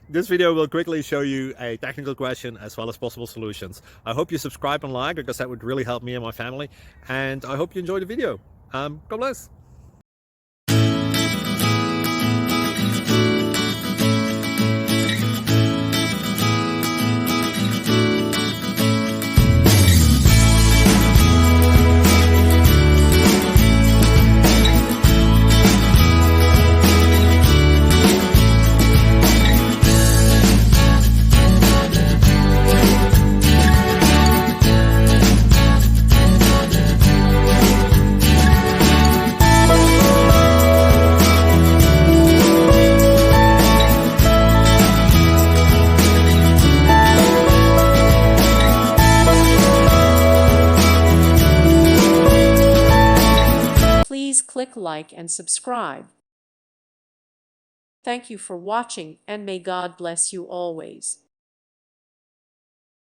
This video will quickly show you a technical question as well as possible solutions. I hope you subscribe and like, because that would really help me and my family. And I hope you enjoy the video. God bless. Please click like and subscribe. Thank you for watching, and may God bless you always.